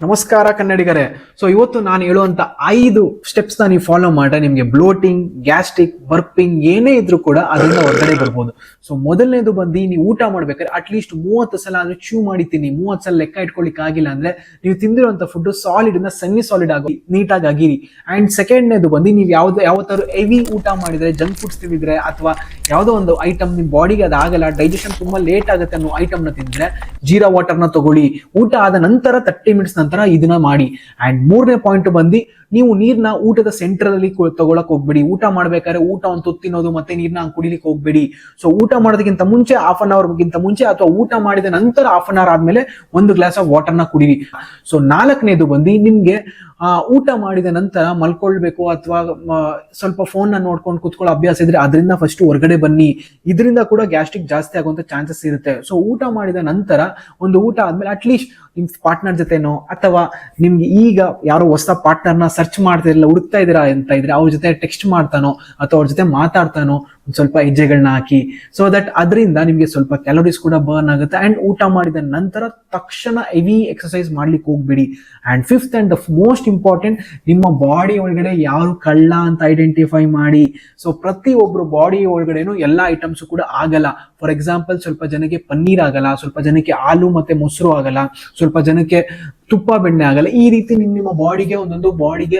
ನಮಸ್ಕಾರ ಕನ್ನಡಿಗರೇ. ಸೊ ಇವತ್ತು ನಾನು ಹೇಳುವಂತ 5 ಸ್ಟೆಪ್ಸ್ ನೀವು ಫಾಲೋ ಮಾಡ್ರೆ ನಿಮ್ಗೆ ಬ್ಲೋಟಿಂಗ್, ಗ್ಯಾಸ್ಟ್ರಿಕ್, ಬರ್ಪಿಂಗ್ ಏನೇ ಇದ್ರೂ ಕೂಡ ಅದರಿಂದ ಹೊರಗಡೆ ಬರ್ಬೋದು. ಸೊ ಮೊದಲನೇದು ಬಂದು ನೀವು ಊಟ ಮಾಡ್ಬೇಕಾದ್ರೆ ಅಟ್ಲೀಸ್ಟ್ 30 ಸಲ ಆದ್ರೂ ಚೂ ಮಾಡಿ ತಿನ್ನಿ. 30 ಸಲ ಲೆಕ್ಕ ಇಟ್ಕೊಳ್ಳಿಕ್ ಆಗಿಲ್ಲ ಅಂದ್ರೆ ನೀವು ತಿಂದಿರುವಂತ ಫುಡ್ ಸಾಲಿಡ್ ಇಂದ ಸೆಮಿ ಸಾಲಿಡ್ ಆಗೋ ನೀಟಾಗಿ ಆಗಿರಿ. ಅಂಡ್ ಸೆಕೆಂಡ್ನೇದು ಬಂದು ನೀವು ಯಾವತ್ತಾದ್ರು ಹೆವಿ ಊಟ ಮಾಡಿದ್ರೆ, ಜಂಕ್ ಫುಡ್ಸ್ ತಿಂದಿದ್ರೆ ಅಥವಾ ಯಾವುದೋ ಒಂದು ಐಟಮ್ ನಿಮ್ ಬಾಡಿಗೆ ಅದಾಗಲ್ಲ, ಡೈಜೆಷನ್ ತುಂಬಾ ಲೇಟ್ ಆಗುತ್ತೆ ಅನ್ನೋ ಐಟಮ್ ನ ತಿಂದ್ರೆ ಜೀರಾ ವಾಟರ್ ನ ತಗೊಳ್ಳಿ. ಊಟ ಆದ ನಂತರ 30 ಮಿನಿಟ್ಸ್ ನಂತರ ಇದನ್ನ ಮಾಡಿ. ಅಂಡ್ ಮೂರನೇ ಪಾಯಿಂಟ್ ಬಂದು ನೀವು ನೀರ್ನ ಊಟದ ಸೆಂಟರ್ ಅಲ್ಲಿ ತಗೊಳಕ್ ಹೋಗ್ಬೇಡಿ. ಊಟ ಮಾಡ್ಬೇಕಾದ್ರೆ ಊಟ ಒಂದು ತುತ್ತು ತಿನ್ನೋದು ಮತ್ತೆ ನೀರ್ನ ಕುಡಿಲಿಕ್ಕೆ ಹೋಗ್ಬೇಡಿ. ಸೊ ಊಟ ಮಾಡೋದಕ್ಕಿಂತ ಮುಂಚೆ ಹಾಫ್ ಅನ್ ಅವರ್ ಗಿಂತ ಮುಂಚೆ ಅಥವಾ ಊಟ ಮಾಡಿದ ನಂತರ ಹಾಫ್ ಅನ್ ಅವರ್ ಆದ್ಮೇಲೆ 1 ಗ್ಲಾಸ್ ಆಫ್ ವಾಟರ್ ನ ಕುಡಿರಿ. ಸೊ 4ನೇದು ಬಂದು ನಿಮ್ಗೆ ಊಟ ಮಾಡಿದ ನಂತರ ಮಲ್ಕೊಳ್ಬೇಕು ಅಥವಾ ಸ್ವಲ್ಪ ಫೋನ್ ನ ನೋಡ್ಕೊಂಡು ಕುತ್ಕೊಳ್ಳೋ ಅಭ್ಯಾಸ ಇದ್ರೆ ಅದರಿಂದ ಫಸ್ಟ್ ಹೊರಗಡೆ ಬನ್ನಿ. ಇದರಿಂದ ಕೂಡ ಗ್ಯಾಸ್ಟ್ರಿಕ್ ಜಾಸ್ತಿ ಆಗುವಂತ ಚಾನ್ಸಸ್ ಇರುತ್ತೆ. ಸೊ ಊಟ ಮಾಡಿದ ನಂತರ ಒಂದು ಊಟ ಆದ್ಮೇಲೆ ಅಟ್ಲೀಸ್ಟ್ ನಿಮ್ ಪಾರ್ಟ್ನರ್ ಜೊತೆನೋ ಅಥವಾ ನಿಮ್ಗೆ ಈಗ ಯಾರೋ ಹೊಸ ಪಾರ್ಟ್ನರ್ ನ ಸರ್ಚ್ ಮಾಡ್ತಿರಲ್ಲ, ಹುಡುಕ್ತಾ ಇದೀರಾ ಅಂತ ಇದ್ರೆ ಅವ್ರ ಜೊತೆ ಟೆಕ್ಸ್ಟ್ ಮಾಡ್ತಾನೋ ಅಥವಾ ಅವ್ರ ಜೊತೆ ಮಾತಾಡ್ತಾನೋ ಒಂದ್ ಸ್ವಲ್ಪ ಹೆಜ್ಜೆಗಳನ್ನ ಹಾಕಿ. ಸೊ ದಟ್ ಅದರಿಂದ ನಿಮ್ಗೆ ಸ್ವಲ್ಪ ಕ್ಯಾಲೋರೀಸ್ ಕೂಡ ಬರ್ನ್ ಆಗುತ್ತೆ. ಅಂಡ್ ಊಟ ಮಾಡಿದ ನಂತರ ತಕ್ಷಣ ಹೆವಿ ಎಕ್ಸರ್ಸೈಸ್ ಮಾಡ್ಲಿಕ್ಕೆ ಹೋಗ್ಬೇಡಿ. And 5th and the most important, ನಿಮ್ಮ ಬಾಡಿ ಒಳಗಡೆ ಯಾರು ಕಳ್ಳ ಅಂತ ಐಡೆಂಟಿಫೈ ಮಾಡಿ. ಸೊ ಪ್ರತಿಯೊಬ್ರು ಬಾಡಿ ಒಳಗಡೆನು ಎಲ್ಲಾ ಐಟಮ್ಸ್ ಕೂಡ ಆಗಲ್ಲ. ಫಾರ್ ಎಕ್ಸಾಂಪಲ್, ಸ್ವಲ್ಪ ಜನಕ್ಕೆ ಪನ್ನೀರ್ ಆಗಲ್ಲ, ಸ್ವಲ್ಪ ಜನಕ್ಕೆ ಹಾಲು ಮತ್ತೆ ಮೊಸರು ಆಗಲ್ಲ, ಸ್ವಲ್ಪ ಜನಕ್ಕೆ ತುಪ್ಪ ಬೆಣ್ಣೆ ಆಗಲ್ಲ. ಈ ರೀತಿ ನಿಮ್ಮ ಬಾಡಿಗೆ ಒಂದೊಂದು ಬಾಡಿಗೆ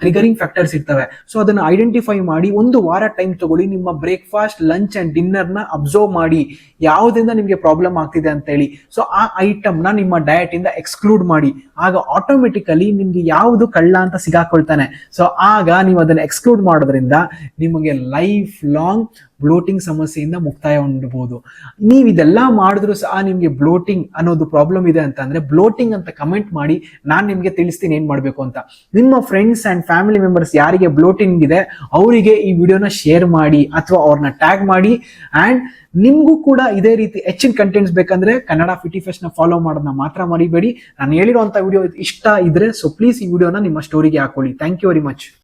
ಟ್ರಿಗರಿಂಗ್ ಫ್ಯಾಕ್ಟರ್ಸ್ ಇರ್ತವೆ. ಸೊ ಅದನ್ನ ಐಡೆಂಟಿಫೈ ಮಾಡಿ 1 ವಾರ ಟೈಮ್ ತಗೊಳ್ಳಿ. ನಿಮ್ಮ ಬ್ರೇಕ್ಫಾಸ್ಟ್, ಲಂಚ್ ಅಂಡ್ ಡಿನ್ನರ್ ನ ಅಬ್ಸರ್ವ್ ಮಾಡಿ ಯಾವ್ದ್ರಿಂದ ನಿಮ್ಗೆ ಪ್ರಾಬ್ಲಮ್ ಆಗ್ತಿದೆ ಅಂತ ಹೇಳಿ. ಸೊ ಆ ಐಟಮ್ ನ ನಿಮ್ಮ ಡಯಟ್ ಇಂದ ಎಕ್ಸ್ಕ್ಲೂಡ್ ಮಾಡಿ. ಆಗ ಆಟೋಮೆಟಿಕಲಿ ನಿಮ್ಗೆ ಯಾವುದು ಕಳ್ಳ ಅಂತ ಸಿಗಾಕೊಳ್ತಾನೆ. ಸೊ ಆಗ ನೀವು ಅದನ್ನ ಎಕ್ಸ್ಕ್ಲೂಡ್ ಮಾಡೋದ್ರಿಂದ ನಿಮಗೆ ಲೈಫ್ ಲಾಂಗ್ ಬ್ಲೋಟಿಂಗ್ ಸಮಸ್ಯೆಯಿಂದ ಮುಕ್ತಾಯ ಹೊಂದಬಹುದು. ನೀವು ಇದೆಲ್ಲ ಮಾಡಿದ್ರು ಸಹ ನಿಮ್ಗೆ ಬ್ಲೋಟಿಂಗ್ ಅನ್ನೋದು ಪ್ರಾಬ್ಲಮ್ ಇದೆ ಅಂತ ಅಂದ್ರೆ ಬ್ಲೋಟಿಂಗ್ ಅಂತ ಕಮೆಂಟ್ ಮಾಡಿ, ನಾನು ನಿಮ್ಗೆ ತಿಳಿಸ್ತೀನಿ ಏನ್ ಮಾಡ್ಬೇಕು ಅಂತ. ನಿಮ್ಮ ಫ್ರೆಂಡ್ಸ್ ಅಂಡ್ ಫ್ಯಾಮಿಲಿ ಮೆಂಬರ್ಸ್ ಯಾರಿಗೆ ಬ್ಲೋಟಿಂಗ್ ಇದೆ ಅವರಿಗೆ ಈ ವಿಡಿಯೋನ ಶೇರ್ ಮಾಡಿ ಅಥವಾ ಅವ್ರನ್ನ ಟ್ಯಾಗ್ ಮಾಡಿ. ಅಂಡ್ ನಿಮ್ಗೂ ಕೂಡ ಇದೇ ರೀತಿ ಹೆಚ್ಚಿನ ಕಂಟೆಂಟ್ಸ್ ಬೇಕಂದ್ರೆ ಕನ್ನಡ ಫಿಟಿ ಫೆಸ್ಟ್ ನ ಫಾಲೋ ಮಾಡೋದನ್ನ ಮಾತ್ರ ಮರಿಬೇಡಿ. ನಾನು ಹೇಳಿರುವಂತ ವಿಡಿಯೋ ಇಷ್ಟ ಇದ್ರೆ ಸೊ ಪ್ಲೀಸ್ ಈ ವಿಡಿಯೋನ ನಿಮ್ಮ ಸ್ಟೋರಿಗೆ ಹಾಕೊಳ್ಳಿ. Thank you very much.